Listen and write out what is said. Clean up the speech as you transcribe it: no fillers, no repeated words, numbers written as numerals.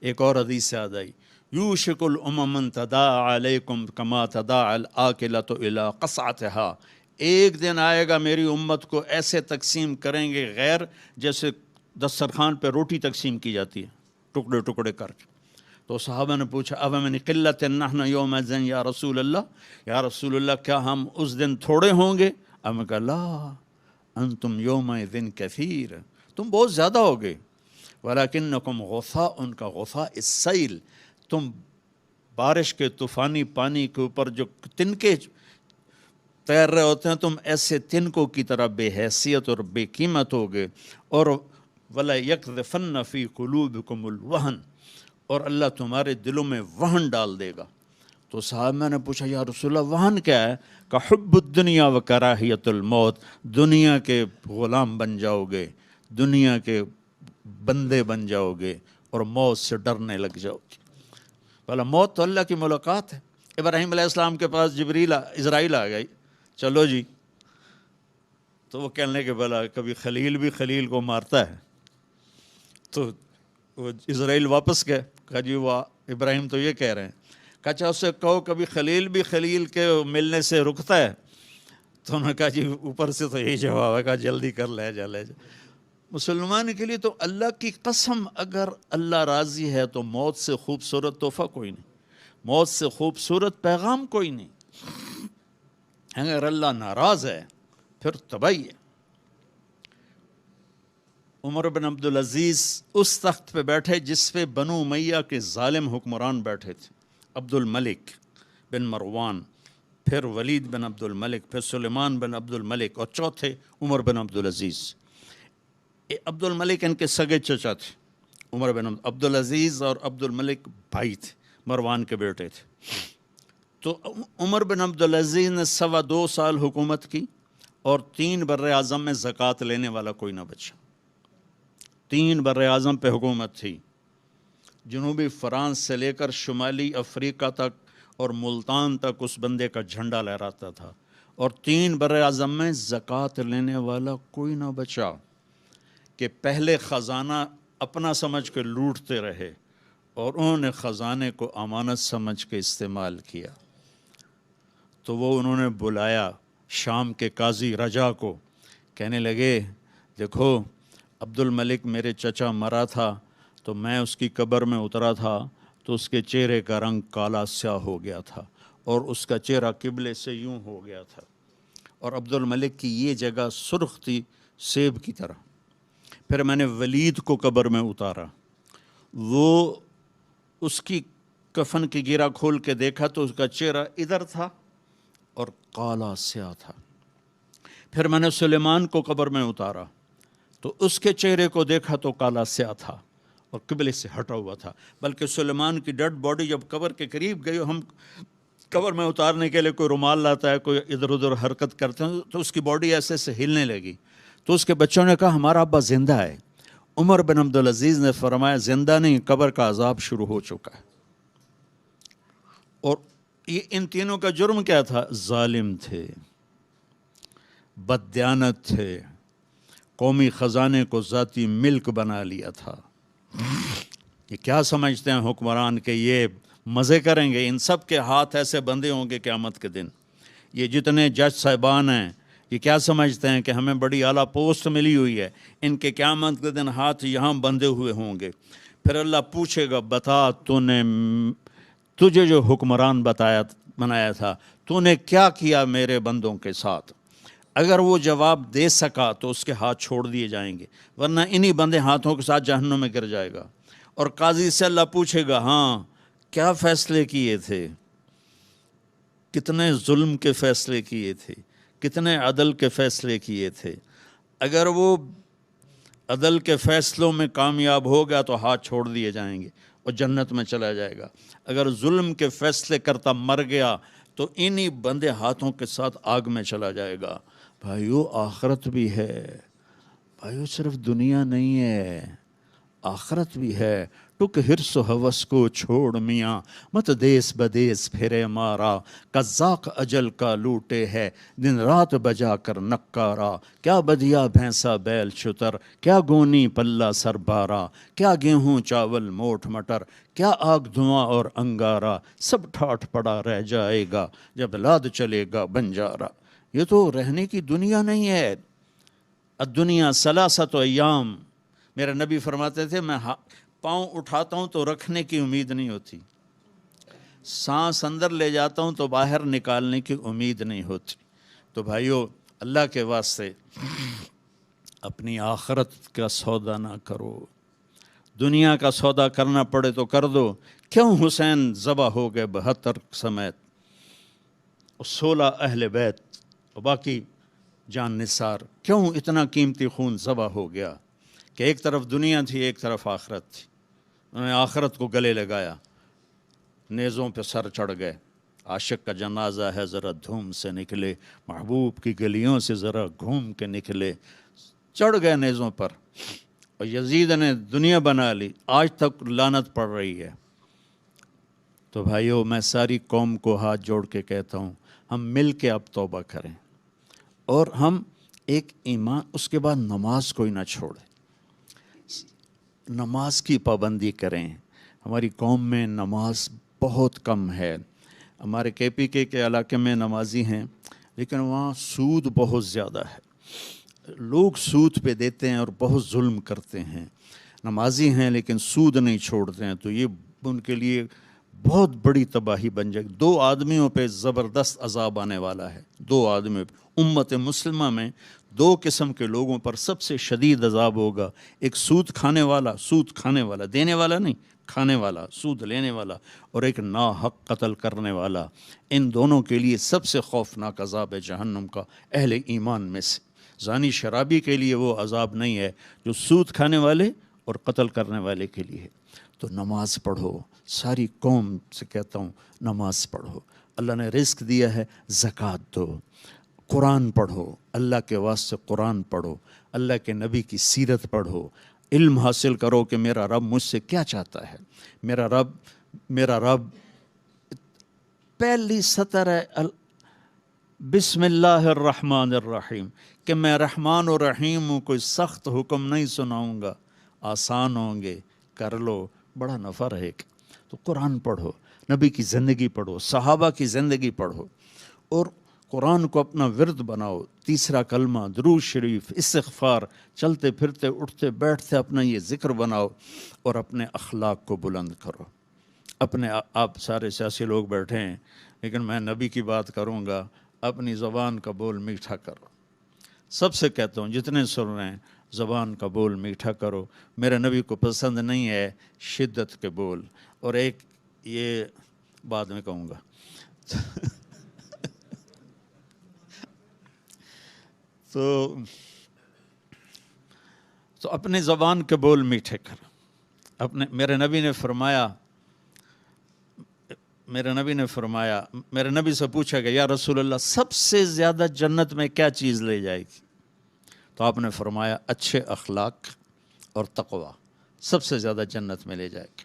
ایک اور حدیث یاد آئی، یوشک الامم تداعی علیکم کما تداعی الاکلۃ الی قصعتها، ایک دن آئے گا میری امت کو ایسے تقسیم کریں گے غیر جیسے دسترخوان پہ روٹی تقسیم کی جاتی ہے ٹکڑے ٹکڑے کر کے۔ تو صحابہ نے پوچھا اب من قلت نحن یومئذ یا رسول اللہ، یا رسول اللہ کیا ہم اس دن تھوڑے ہوں گے؟ اب میں کہا لا انتم یومئذ کثیر، تم بہت زیادہ ہوگے، ولکنکم غثاء، ان کا غثاء السیل، تم بارش کے طوفانی پانی کے اوپر جو تنکے تیر رہے ہوتے ہیں، تم ایسے تنکوں کی طرح بے حیثیت اور بے قیمت ہوگے، اور وَلَا يَقْذِفَنَّ فِي قُلُوبِكُمُ الْوَهْنَ، اور اللہ تمہارے دلوں میں وہن ڈال دے گا۔ تو صحابہ نے پوچھا یا رسول اللہ وہن کیا ہے؟ کہ حب الدنیا و کراہیت الموت، دنیا کے غلام بن جاؤ گے، دنیا کے بندے بن جاؤ گے، اور موت سے ڈرنے لگ جاؤ گے۔ بھلا موت تو اللہ کی ملاقات ہے۔ ابراہیم علیہ السلام کے پاس اسرائیل آ گئی، چلو جی، تو وہ کہنے لگے بھلا کبھی خلیل بھی خلیل کو مارتا ہے؟ تو وہ اسرائیل واپس گئے، کہا جی وہ ابراہیم تو یہ کہہ رہے ہیں، کہا اچھا اس سے کہو کبھی خلیل بھی خلیل کے ملنے سے رکتا ہے؟ تو انہوں نے کہا جی اوپر سے تو یہی جواب ہے، کہا جلدی کر لے جا لے جا۔ مسلمان کے لیے تو اللہ کی قسم اگر اللہ راضی ہے تو موت سے خوبصورت تحفہ کوئی نہیں، موت سے خوبصورت پیغام کوئی نہیں۔ اگر اللہ ناراض ہے پھر تباہی ہے۔ عمر بن عبدالعزیز اس تخت پہ بیٹھے جس پہ بنو امیہ کے ظالم حکمران بیٹھے تھے، عبد الملک بن مروان، پھر ولید بن عبد الملک، پھر سلیمان بن عبد الملک، اور چوتھے عمر بن عبدالعزیز۔ عبد الملک ان کے سگے چچا تھے، عمر بن عبدالعزیز اور عبد الملک بھائی تھے، مروان کے بیٹے تھے۔ تو عمر بن عبدالعزیز نے 2.25 سال حکومت کی، اور 3 بر اعظم میں زکوٰۃ لینے والا کوئی نہ بچا۔ 3 بر اعظم پہ حکومت تھی، جنوبی فرانس سے لے کر شمالی افریقہ تک اور ملتان تک اس بندے کا جھنڈا لہراتا تھا، اور 3 بر اعظم میں زکوٰۃ لینے والا کوئی نہ بچا، کہ پہلے خزانہ اپنا سمجھ کے لوٹتے رہے اور انہوں نے خزانے کو امانت سمجھ کے استعمال کیا۔ تو وہ انہوں نے بلایا شام کے قاضی رجا کو، کہنے لگے دیکھو عبد الملک میرے چچا مرا تھا تو میں اس کی قبر میں اترا تھا تو اس کے چہرے کا رنگ کالا سیاہ ہو گیا تھا، اور اس کا چہرہ قبلے سے یوں ہو گیا تھا، اور عبد الملک کی یہ جگہ سرخ تھی سیب کی طرح۔ پھر میں نے ولید کو قبر میں اتارا، وہ اس کی کفن کی گیرا کھول کے دیکھا تو اس کا چہرہ ادھر تھا اور کالا سیاہ تھا۔ پھر میں نے سلیمان کو قبر میں اتارا تو اس کے چہرے کو دیکھا تو کالا سیاہ تھا اور قبلے سے ہٹا ہوا تھا، بلکہ سلیمان کی ڈیڈ باڈی جب قبر کے قریب گئی، ہم قبر میں اتارنے کے لیے کوئی رومال لاتا ہے، کوئی ادھر ادھر حرکت کرتے ہیں تو اس کی باڈی ایسے سے ہلنے لگی، تو اس کے بچوں نے کہا ہمارا ابا زندہ ہے۔ عمر بن عبدالعزیز نے فرمایا زندہ نہیں، قبر کا عذاب شروع ہو چکا ہے۔ اور یہ ان تینوں کا جرم کیا تھا؟ ظالم تھے، بددیانت تھے، قومی خزانے کو ذاتی ملک بنا لیا تھا۔ یہ کیا سمجھتے ہیں حکمران کہ یہ مزے کریں گے؟ ان سب کے ہاتھ ایسے بندھے ہوں گے قیامت کے دن۔ یہ جتنے جج صاحبان ہیں یہ کیا سمجھتے ہیں کہ ہمیں بڑی اعلیٰ پوسٹ ملی ہوئی ہے؟ ان کے قیامت کے دن ہاتھ یہاں بندھے ہوئے ہوں گے۔ پھر اللہ پوچھے گا بتا تجھے جو حکمران بنایا تھا تو نے کیا کیا میرے بندوں کے ساتھ؟ اگر وہ جواب دے سکا تو اس کے ہاتھ چھوڑ دیے جائیں گے، ورنہ انہی بندے ہاتھوں کے ساتھ جہنم میں گر جائے گا۔ اور قاضی سے اللہ پوچھے گا ہاں کیا فیصلے کیے تھے، کتنے ظلم کے فیصلے کیے تھے، کتنے عدل کے فیصلے کیے تھے۔ اگر وہ عدل کے فیصلوں میں کامیاب ہو گیا تو ہاتھ چھوڑ دیے جائیں گے اور جنت میں چلا جائے گا۔ اگر ظلم کے فیصلے کرتا مر گیا تو انہی بندے ہاتھوں کے ساتھ آگ میں چلا جائے گا۔ بھائیو آخرت بھی ہے، بھائیو صرف دنیا نہیں ہے، آخرت بھی ہے، ٹک حرص و ہوس کو چھوڑ میاں، مت دیس بدیس پھرے مارا، قزاق اجل کا لوٹے ہے، دن رات بجا کر نکارا، کیا بدیا بھینسا بیل شتر، کیا گونی پلہ سر بارا، کیا گیہوں چاول موٹ مٹر، کیا آگ دھواں اور انگارا، سب ٹھاٹھ پڑا رہ جائے گا جب لاد چلے گا بنجارا۔ یہ تو رہنے کی دنیا نہیں ہے۔ الدنیا ثلاثۃ ایام، میرے نبی فرماتے تھے میں پاؤں اٹھاتا ہوں تو رکھنے کی امید نہیں ہوتی، سانس اندر لے جاتا ہوں تو باہر نکالنے کی امید نہیں ہوتی۔ تو بھائیو، اللہ کے واسطے اپنی آخرت کا سودا نہ کرو، دنیا کا سودا کرنا پڑے تو کر دو۔ کیوں حسین ذبح ہو گئے 72 سمیت، 16 اہل بیت اور باقی جان نثار، کیوں اتنا قیمتی خون ذبح ہو گیا؟ کہ ایک طرف دنیا تھی، ایک طرف آخرت تھی، انہوں نے آخرت کو گلے لگایا، نیزوں پہ سر چڑھ گئے۔ عاشق کا جنازہ ہے ذرا دھوم سے نکلے، محبوب کی گلیوں سے ذرا گھوم کے نکلے، چڑھ گئے نیزوں پر، اور یزید نے دنیا بنا لی، آج تک لعنت پڑ رہی ہے۔ تو بھائیو، میں ساری قوم کو ہاتھ جوڑ کے کہتا ہوں، ہم مل کے اب توبہ کریں، اور ہم ایک ایمان، اس کے بعد نماز کوئی نہ چھوڑے، نماز کی پابندی کریں۔ ہماری قوم میں نماز بہت کم ہے۔ ہمارے KPK کے علاقے میں نمازی ہیں، لیکن وہاں سود بہت زیادہ ہے، لوگ سود پہ دیتے ہیں اور بہت ظلم کرتے ہیں۔ نمازی ہیں لیکن سود نہیں چھوڑتے ہیں، تو یہ ان کے لیے بہت بڑی تباہی بن جائے گی۔ 2 آدمیوں پہ زبردست عذاب آنے والا ہے، 2 آدمیوں پہ۔ امت مسلمہ میں 2 قسم کے لوگوں پر سب سے شدید عذاب ہوگا، ایک سود کھانے والا، دینے والا نہیں، کھانے والا، سود لینے والا، اور ایک ناحق قتل کرنے والا۔ ان دونوں کے لیے سب سے خوفناک عذاب ہے جہنم کا، اہل ایمان میں سے۔ زانی شرابی کے لیے وہ عذاب نہیں ہے جو سود کھانے والے اور قتل کرنے والے کے لیے ہے۔ تو نماز پڑھو، ساری قوم سے کہتا ہوں نماز پڑھو۔ اللہ نے رزق دیا ہے، زکوٰۃ دو، قرآن پڑھو، اللہ کے واسطے قرآن پڑھو، اللہ کے نبی کی سیرت پڑھو، علم حاصل کرو کہ میرا رب مجھ سے کیا چاہتا ہے۔ میرا رب پہلی سطر ہے بسم اللہ الرحمن الرحیم، کہ میں رحمان و رحیم ہوں، کوئی سخت حکم نہیں سناؤں گا، آسان ہوں گے، کر لو، بڑا نفع رہے گا۔ تو قرآن پڑھو، نبی کی زندگی پڑھو، صحابہ کی زندگی پڑھو، اور قرآن کو اپنا ورد بناؤ۔ تیسرا کلمہ، درود شریف، استغفار، چلتے پھرتے اٹھتے بیٹھتے اپنا یہ ذکر بناؤ، اور اپنے اخلاق کو بلند کرو۔ آپ سارے سیاسی لوگ بیٹھے ہیں، لیکن میں نبی کی بات کروں گا، اپنی زبان کا بول میٹھا کرو۔ سب سے کہتا ہوں، جتنے سن رہے ہیں، زبان کا بول میٹھا کرو۔ میرے نبی کو پسند نہیں ہے شدت کے بول۔ اور ایک یہ بعد میں کہوں گا تو اپنے زبان کے بول میٹھے کرو۔ میرے نبی نے فرمایا، میرے نبی سے پوچھا گیا، یا رسول اللہ، سب سے زیادہ جنت میں کیا چیز لے جائے گی؟ تو آپ نے فرمایا، اچھے اخلاق اور تقوی سب سے زیادہ جنت میں لے جائے گی۔